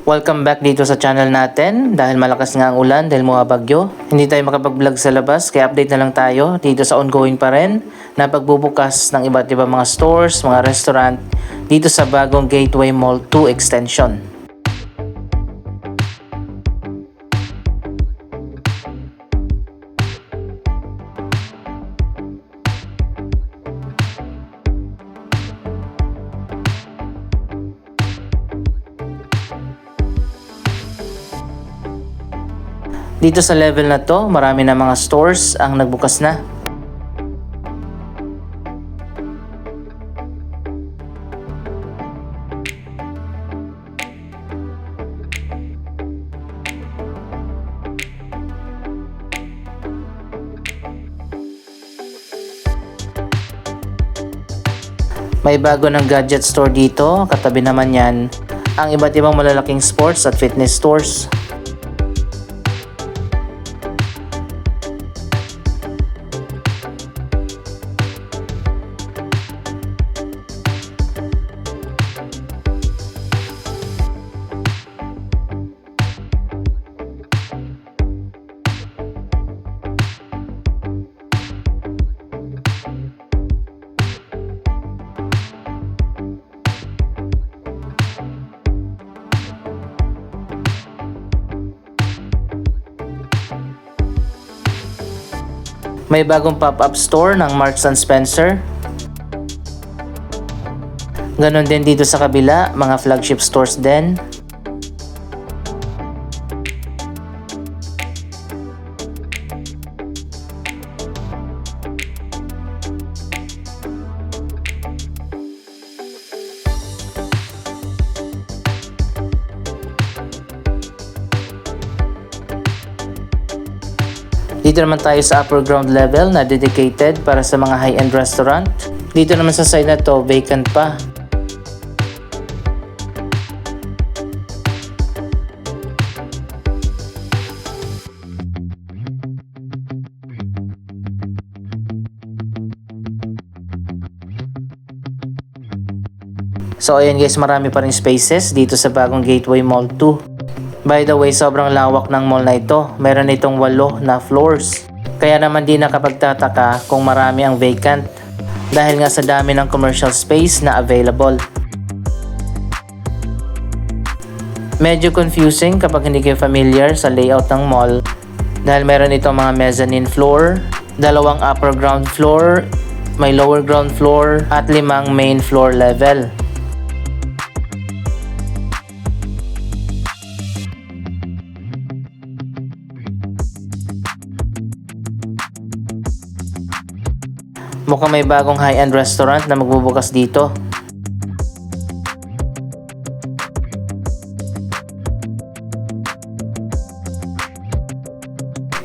Welcome back dito sa channel natin. Dahil malakas nga ang ulan dahil mga bagyo, hindi tayo makapag-vlog sa labas kaya update na lang tayo dito sa ongoing pa rin na pagbubukas ng iba't ibang mga stores, mga restaurant dito sa bagong Gateway Mall 2 extension. Dito sa level na to, marami na mga stores ang nagbukas na. May bago ng gadget store dito, katabi naman yan ang iba't ibang malalaking sports at fitness stores. May bagong pop-up store ng Marks & Spencer. Ganon din dito sa kabila, mga flagship stores din. Dito naman tayo sa upper ground level na dedicated para sa mga high-end restaurant. Dito naman sa side na to, vacant pa. So ayan guys, marami pa rin spaces dito sa bagong Gateway Mall 2. By the way, sobrang lawak ng mall na ito. Meron itong 8 na floors. Kaya naman di nakapagtataka kung marami ang vacant dahil nga sa dami ng commercial space na available. Medyo confusing kapag hindi kayo familiar sa layout ng mall dahil meron itong mga mezzanine floor, 2 upper ground floor, may lower ground floor at 5 main floor level. Mukhang may bagong high-end restaurant na magbubukas dito.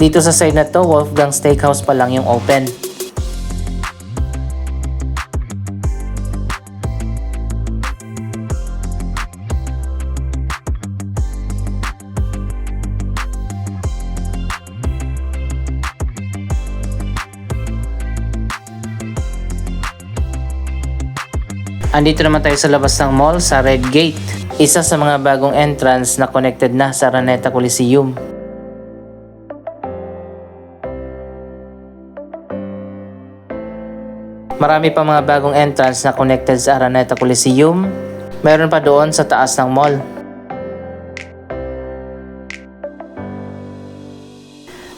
Dito sa side na to, Wolfgang Steakhouse pa lang yung open. Andito naman tayo sa labas ng mall sa Red Gate, isa sa mga bagong entrance na connected na sa Araneta Coliseum. Marami pa mga bagong entrance na connected sa Araneta Coliseum. Meron pa doon sa taas ng mall.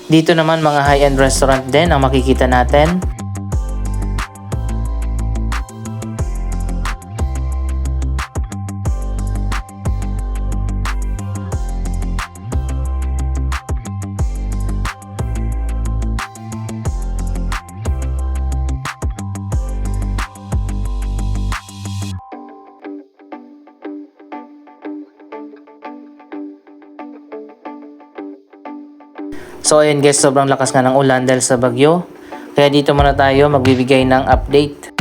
Dito naman mga high-end restaurant din ang makikita natin. So ayun guys, sobrang lakas nga ng ulan dahil sa bagyo. Kaya dito muna tayo magbibigay ng update.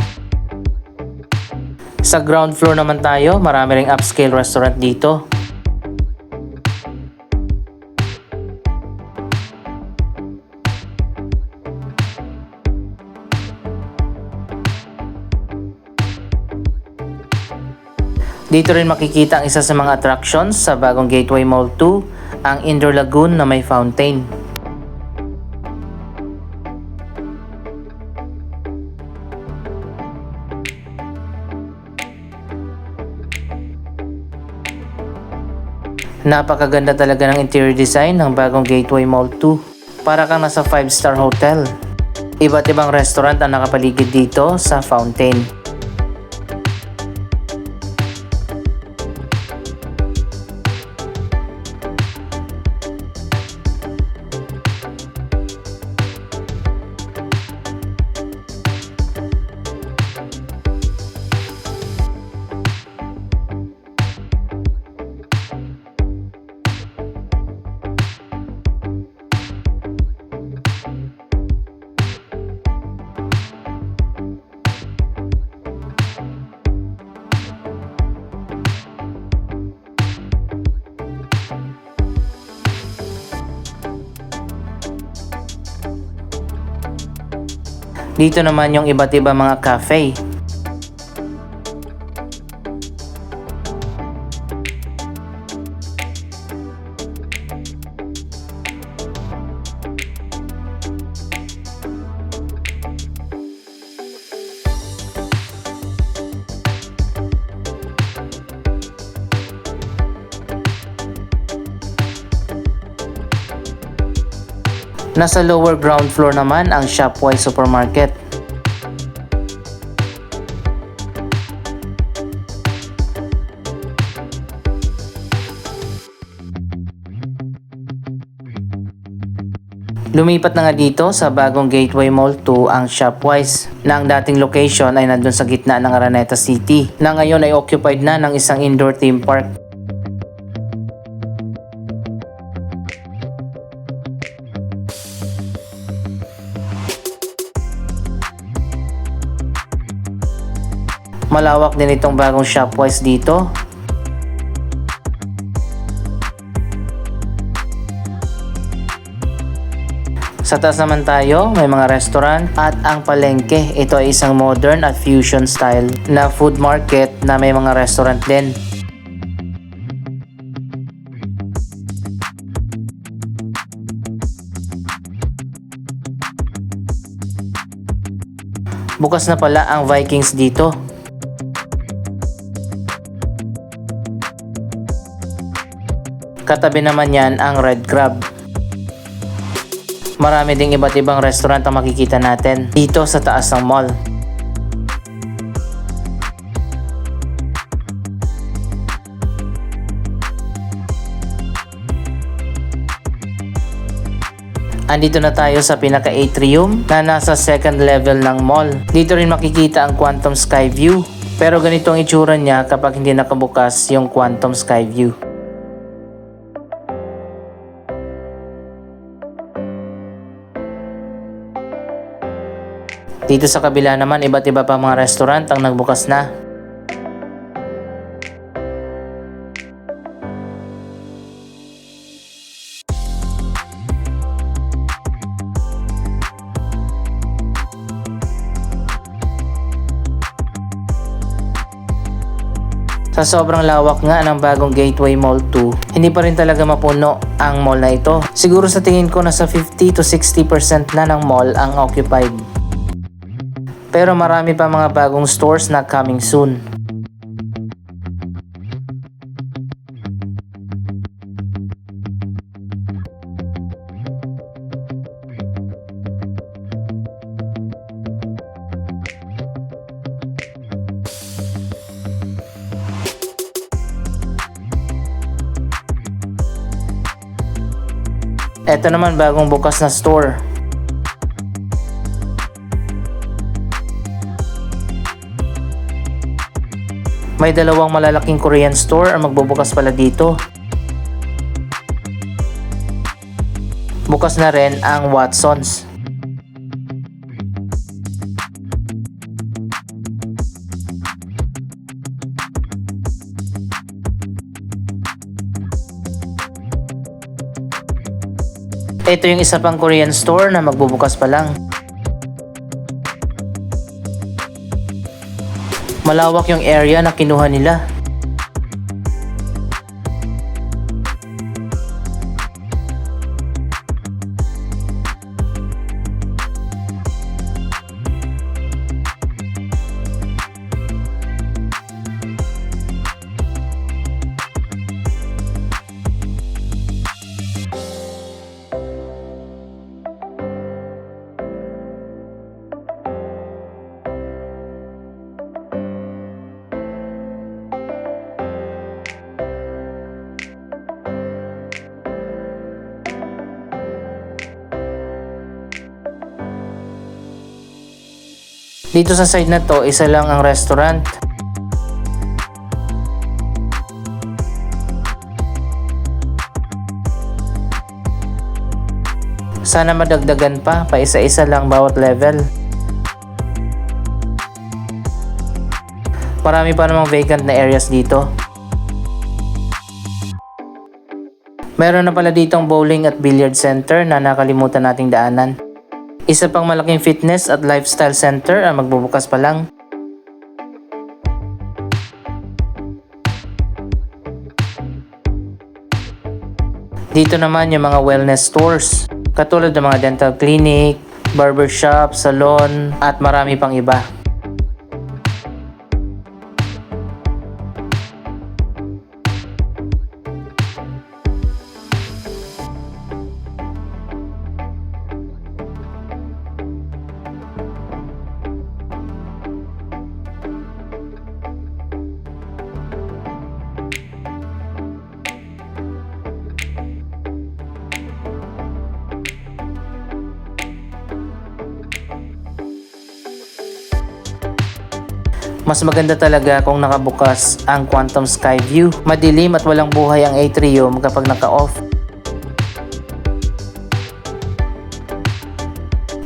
Sa ground floor naman tayo, marami ring upscale restaurant dito. Dito rin makikita ang isa sa mga attractions sa bagong Gateway Mall 2, ang Indoor Lagoon na may fountain. Napakaganda talaga ng interior design ng bagong Gateway Mall 2. Para kang nasa 5-star hotel. Iba't ibang restaurant ang nakapaligid dito sa fountain. Dito naman yung iba't ibang mga cafe. Nasa lower ground floor naman ang Shopwise Supermarket. Lumipat na nga dito sa bagong Gateway Mall 2 ang Shopwise na ang dating location ay nandun sa gitna ng Araneta City na ngayon ay occupied na ng isang indoor theme park. Malawak din itong bagong Shopwise dito. Sa taas naman tayo, may mga restaurant at ang palengke. Ito ay isang modern at fusion style na food market na may mga restaurant din. Bukas na pala ang Vikings dito. Katabi naman yan ang Red Crab. Marami ding iba't ibang restaurant ang makikita natin dito sa taas ng mall. Andito na tayo sa pinaka-atrium na nasa second level ng mall. Dito rin makikita ang Quantum Sky View. Pero ganito ang itsura niya kapag hindi nakabukas yung Quantum Sky View. Dito sa kabila naman, iba't iba pa mga restaurant ang nagbukas na. Sa sobrang lawak nga ng bagong Gateway Mall 2, hindi pa rin talaga mapuno ang mall na ito. Siguro sa tingin ko nasa 50 to 60% na ng mall ang occupied. Pero marami pa mga bagong stores na coming soon. Ito naman bagong bukas na store. May dalawang malalaking Korean store ang magbubukas pala dito. Bukas na rin ang Watsons. Ito yung isa pang Korean store na magbubukas pa lang. Malawak yung area na kinuha nila. Dito sa side na to, isa lang ang restaurant. Sana madagdagan pa isa-isa lang bawat level. Marami pa namang vacant na areas dito. Meron na pala ditong bowling at billiard center na nakalimutan nating daanan. Isa pang malaking fitness at lifestyle center ang magbubukas pa lang. Dito naman yung mga wellness stores, katulad ng mga dental clinic, barbershop, salon, at marami pang iba. Mas maganda talaga kung nakabukas ang Quantum Sky View. Madilim at walang buhay ang atrium kapag naka-off.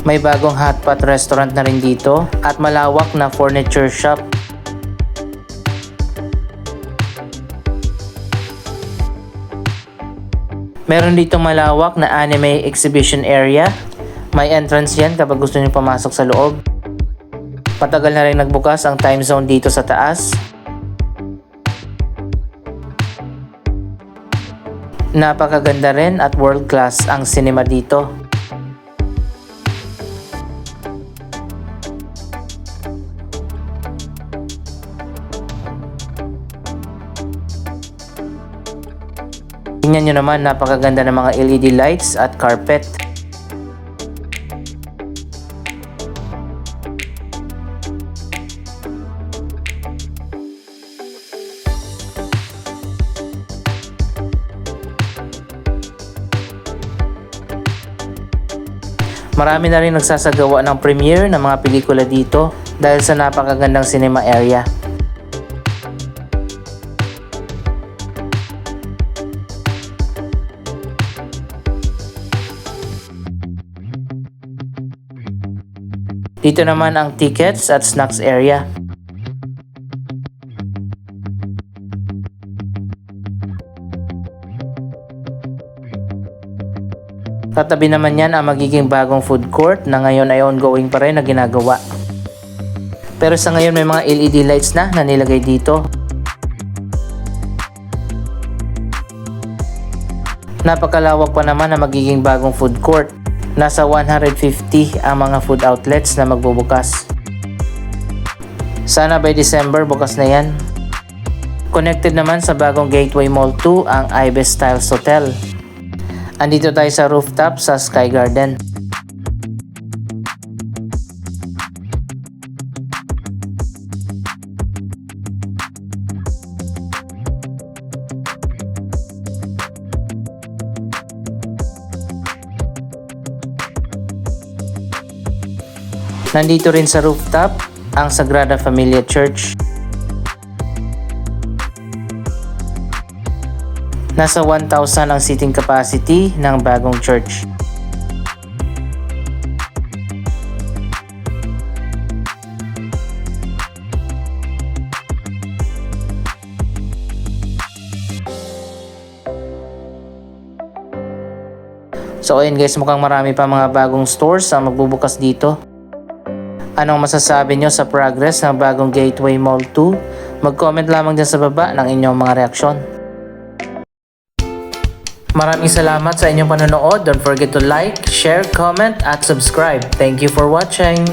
May bagong hotpot restaurant na rin dito at malawak na furniture shop. Meron dito malawak na anime exhibition area. May entrance yan kapag gusto niyo pumasok sa loob. Matagal na rin nagbukas ang time zone dito sa taas. Napakaganda rin at world class ang cinema dito. Tingnan nyo naman, napakaganda ng mga LED lights at carpet. Marami na rin nagsasagawa ng premiere ng mga pelikula dito dahil sa napakagandang cinema area. Dito naman ang tickets at snacks area. Katabi naman yan ang magiging bagong food court na ngayon ay ongoing pa rin na ginagawa. Pero sa ngayon may mga LED lights na nilagay dito. Napakalawak pa naman ang magiging bagong food court. Nasa 150 ang mga food outlets na magbubukas. Sana by December bukas na yan. Connected naman sa bagong Gateway Mall 2 ang Ibis Styles Hotel. Andito tayo sa rooftop sa Sky Garden. Nandito rin sa rooftop ang Sagrada Familia Church. Nasa 1,000 ang seating capacity ng bagong church. So ayun guys, mukhang marami pa mga bagong stores ang magbubukas dito. Anong masasabi nyo sa progress ng bagong Gateway Mall 2? Mag-comment lamang dyan sa baba ng inyong mga reaksyon. Maraming salamat sa inyong panonood. Don't forget to like, share, comment, at subscribe. Thank you for watching.